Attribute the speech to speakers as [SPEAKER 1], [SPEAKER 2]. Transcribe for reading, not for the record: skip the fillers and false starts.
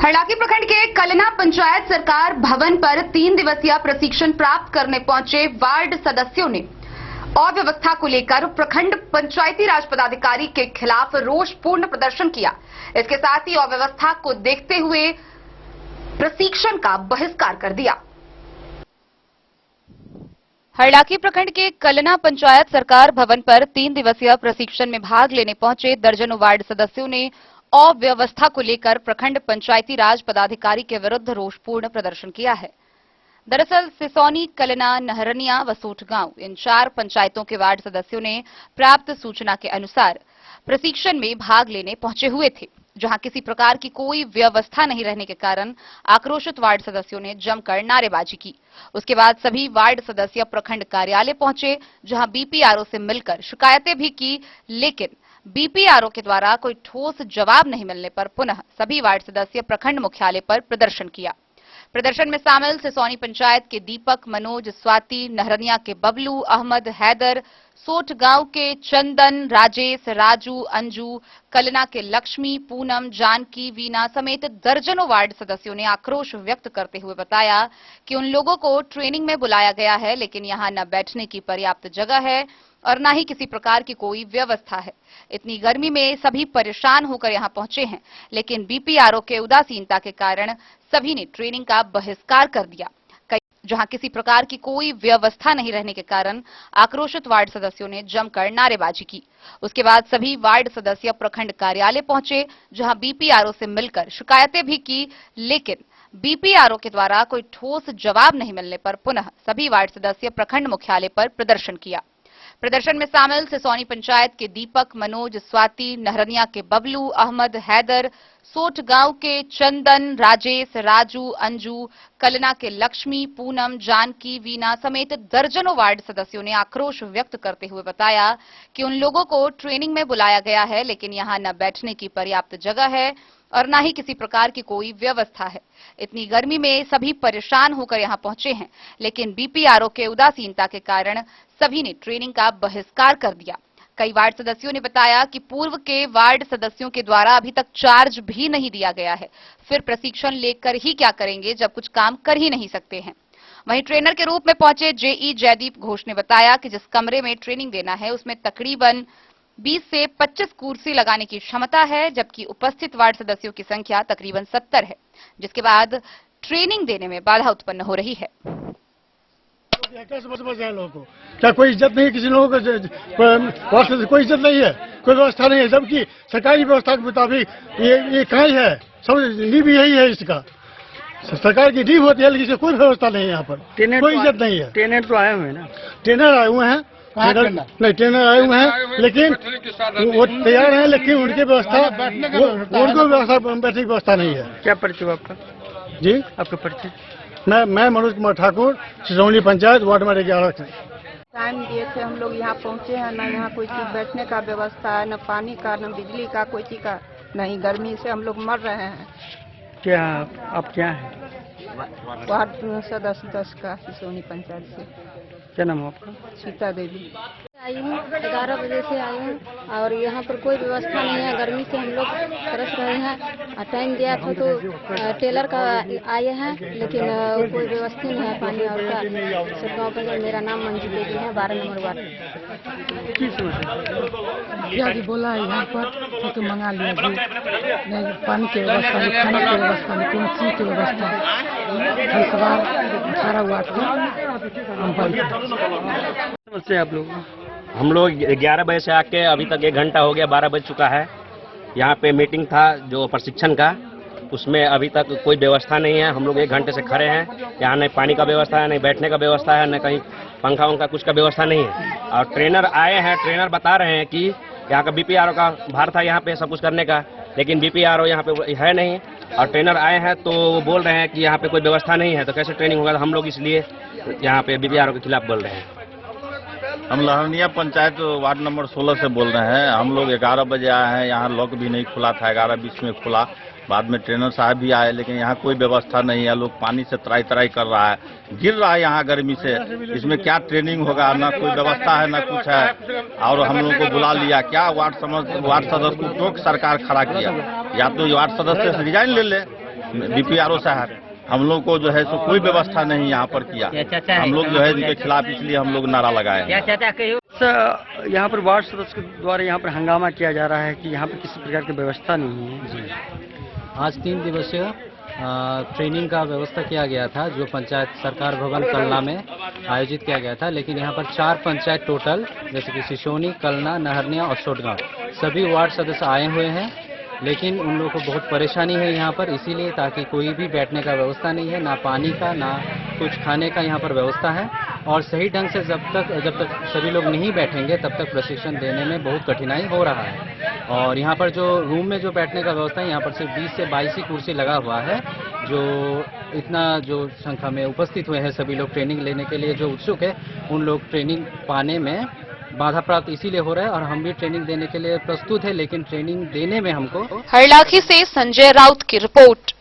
[SPEAKER 1] हरलाखी प्रखंड के कलना पंचायत सरकार भवन पर 3 दिवसीय प्रशिक्षण प्राप्त करने पहुंचे वार्ड सदस्यों ने अव्यवस्था को लेकर प्रखंड पंचायती राज पदाधिकारी के खिलाफ रोषपूर्ण प्रदर्शन किया। इसके साथ ही अव्यवस्था को देखते हुए प्रशिक्षण का बहिष्कार कर दिया। हरलाखी प्रखंड के कलना पंचायत सरकार भवन पर 3 दिवसीय प्रशिक्षण में भाग लेने पहुंचे दर्जनों वार्ड सदस्यों ने अव्यवस्था को लेकर प्रखंड पंचायती राज पदाधिकारी के विरुद्ध रोषपूर्ण प्रदर्शन किया है। दरअसल सिसौनी, कलना, नहरनिया व सोटगांव इन 4 पंचायतों के वार्ड सदस्यों ने प्राप्त सूचना के अनुसार प्रशिक्षण में भाग लेने पहुंचे हुए थे, जहां किसी प्रकार की कोई व्यवस्था नहीं रहने के कारण आक्रोशित वार्ड सदस्यों ने जमकर नारेबाजी की। उसके बाद सभी वार्ड सदस्य प्रखंड कार्यालय पहुंचे, जहां बीपीआरओ से मिलकर शिकायतें भी की, लेकिन बीपीआरओ के द्वारा कोई ठोस जवाब नहीं मिलने पर पुनः सभी वार्ड सदस्य प्रखंड मुख्यालय पर प्रदर्शन किया। प्रदर्शन में शामिल सिसौनी पंचायत के दीपक, मनोज, स्वाति, नहरनिया के बबलू, अहमद, हैदर, सोटगांव के चंदन, राजेश, राजू, अंजू, कलना के लक्ष्मी, पूनम, जानकी, वीना समेत दर्जनों वार्ड सदस्यों ने आक्रोश व्यक्त करते हुए बताया कि उन लोगों को ट्रेनिंग में बुलाया गया है, लेकिन यहां न बैठने की पर्याप्त जगह है और न ही किसी प्रकार की कोई व्यवस्था है। इतनी गर्मी में सभी परेशान होकर यहां पहुंचे हैं, लेकिन बीपीआरओ के उदासीनता के कारण सभी ने ट्रेनिंग का बहिष्कार कर दिया। जहां किसी प्रकार की कोई व्यवस्था नहीं रहने के कारण आक्रोशित वार्ड सदस्यों ने जमकर नारेबाजी की। उसके बाद सभी वार्ड सदस्य प्रखंड कार्यालय पहुंचे, जहां बीपीआरओ से मिलकर शिकायतें भी की, लेकिन बीपीआरओ के द्वारा कोई ठोस जवाब नहीं मिलने पर पुनः सभी वार्ड सदस्य प्रखंड मुख्यालय पर प्रदर्शन किया। प्रदर्शन में शामिल सिसौनी पंचायत के दीपक, मनोज, स्वाति, नहरनिया के बबलू, अहमद, हैदर, सोटगांव के चंदन, राजेश, राजू, अंजू, कलना के लक्ष्मी, पूनम, जानकी, वीना समेत दर्जनों वार्ड सदस्यों ने आक्रोश व्यक्त करते हुए बताया कि उन लोगों को ट्रेनिंग में बुलाया गया है, लेकिन यहां न बैठने की पर्याप्त जगह है और न ही किसी प्रकार की कोई व्यवस्था है। इतनी गर्मी में सभी परेशान होकर यहां पहुंचे हैं, लेकिन बीपीआरओ के उदासीनता के कारण सभी ने ट्रेनिंग का बहिष्कार कर दिया। कई वार्ड सदस्यों ने बताया कि पूर्व के वार्ड सदस्यों के द्वारा अभी तक चार्ज भी नहीं दिया गया है, फिर प्रशिक्षण लेकर ही क्या करेंगे जब कुछ काम कर ही नहीं सकते हैं। वहीं ट्रेनर के रूप में पहुंचे जेई जयदीप घोष ने बताया कि जिस कमरे में ट्रेनिंग देना है उसमें तकरीबन 20 से 25 कुर्सी लगाने की क्षमता है, जबकि उपस्थित वार्ड सदस्यों की संख्या तकरीबन 70 है, जिसके बाद ट्रेनिंग देने में बाधा उत्पन्न हो रही है।
[SPEAKER 2] लोगों को क्या कोई इज्जत नहीं, किसी लोगों को कोई इज्जत नहीं है, कोई व्यवस्था नहीं है, जबकि सरकारी व्यवस्था के मुताबिक ये कहीं है, सब नींव यही है इसका। सरकार की नींव होती है, लेकिन कोई व्यवस्था नहीं है यहाँ पर, कोई इज्जत नहीं है।
[SPEAKER 3] ट्रेनर तो आए हुए हैं ना,
[SPEAKER 2] ट्रेनर आए हुए हैं, नहीं ट्रेनर आए हुए हैं, लेकिन वो तैयार हैं, लेकिन उनकी व्यवस्था, उनको व्यवस्था, बैठने की व्यवस्था नहीं है।
[SPEAKER 3] क्या परिचय आपका?
[SPEAKER 2] जी,
[SPEAKER 3] आपका परिचय?
[SPEAKER 2] मैं मनोज कुमार ठाकुर, सिसौनी पंचायत, वार्ड नंबर 11 से।
[SPEAKER 4] टाइम दिए थे, हम लोग यहाँ पहुँचे हैं, न यहाँ कोई चीज बैठने का व्यवस्था है, न पानी का, न बिजली का, कोई चीज का नहीं। गर्मी से हम लोग मर रहे हैं।
[SPEAKER 3] क्या आप क्या है?
[SPEAKER 4] वार्ड सदस्य 10 का, सिसौनी पंचायत से।
[SPEAKER 3] क्या नाम है आपका?
[SPEAKER 4] सीता देवी।
[SPEAKER 5] आई हूँ 11 बजे से आई हूँ और यहाँ पर कोई व्यवस्था नहीं है। गर्मी से हम लोग तरस रहे हैं। टाइम दिया था तो टेलर का आए हैं, लेकिन कोई व्यवस्था नहीं है पानी और का। गाँव पर मेरा नाम मंजू देवी है, 12 नंबर वार्ड।
[SPEAKER 6] जी बोला है यहाँ पर तो मंगा लिया जी, नहीं पानी की व्यवस्था नहीं, खाने की व्यवस्था नहीं, कौन चीज की व्यवस्था है। 18 वार्ड
[SPEAKER 3] समस्या आप लोग?
[SPEAKER 7] हम लोग 11 बजे से आके अभी तक 1 घंटा हो गया, 12 बज चुका है। यहाँ पे मीटिंग था जो प्रशिक्षण का, उसमें अभी तक कोई व्यवस्था नहीं है। हम लोग 1 घंटे से खड़े हैं, यहाँ नहीं पानी का व्यवस्था है, नहीं बैठने का व्यवस्था है, न कहीं पंखा वंखा कुछ का व्यवस्था नहीं है। और ट्रेनर आए हैं, ट्रेनर बता रहे हैं कि यहाँ का बीपीआरओ का भार था यहाँ पे सब कुछ करने का, लेकिन बीपीआरओ यहाँ पे है नहीं। और ट्रेनर आए हैं तो वो बोल रहे हैं कि यहाँ पे कोई व्यवस्था नहीं है, तो कैसे ट्रेनिंग होगा। हम लोग इसलिए यहाँ पे बीपीआरओ के खिलाफ बोल रहे हैं।
[SPEAKER 8] हम लहरनिया पंचायत वार्ड नंबर 16 से बोल रहे हैं। हम लोग 11 बजे आए हैं, यहाँ लॉक भी नहीं खुला था, 11:20 में खुला। बाद में ट्रेनर साहब भी आए, लेकिन यहाँ कोई व्यवस्था नहीं है। लोग पानी से तराई तराई कर रहा है, गिर रहा है यहाँ गर्मी से। इसमें क्या ट्रेनिंग होगा, ना कोई व्यवस्था है ना कुछ है। और हम लोग को बुला लिया, क्या वार्ड सदस्य को टोक सरकार खड़ा किया। या तो वार्ड सदस्य से रिजाइन ले ले, बीपीआरओ साहब, हम लोग को जो है सो कोई व्यवस्था नहीं यहाँ पर किया। हम लोग जो है इनके खिलाफ इसलिए हम लोग नारा लगाए हैं।
[SPEAKER 3] यहाँ पर वार्ड सदस्य के द्वारा यहाँ पर हंगामा किया जा रहा है कि यहाँ पर किसी प्रकार की व्यवस्था नहीं है।
[SPEAKER 9] आज 3 दिवसीय ट्रेनिंग का व्यवस्था किया गया था, जो पंचायत सरकार भवन कलना में आयोजित किया गया था। लेकिन यहाँ पर 4 पंचायत टोटल, जैसे कि सिसोनी, कलना, नहरनिया और सोटगांव, सभी वार्ड सदस्य आए हुए हैं। लेकिन उन लोगों को बहुत परेशानी है यहाँ पर, इसीलिए ताकि कोई भी बैठने का व्यवस्था नहीं है, ना पानी का ना कुछ खाने का यहाँ पर व्यवस्था है। और सही ढंग से जब तक सभी लोग नहीं बैठेंगे तब तक प्रशिक्षण देने में बहुत कठिनाई हो रहा है। और यहाँ पर जो रूम में जो बैठने का व्यवस्था है, यहाँ पर सिर्फ 20 से 22 ही कुर्सी लगा हुआ है। जो इतना जो संख्या में उपस्थित हुए हैं सभी लोग ट्रेनिंग लेने के लिए जो उत्सुक है, उन लोग ट्रेनिंग पाने में बाधा प्राप्त इसीलिए हो रहा है। और हम भी ट्रेनिंग देने के लिए प्रस्तुत है, लेकिन ट्रेनिंग देने में हमको
[SPEAKER 1] हरलाखी से संजय राउत की रिपोर्ट।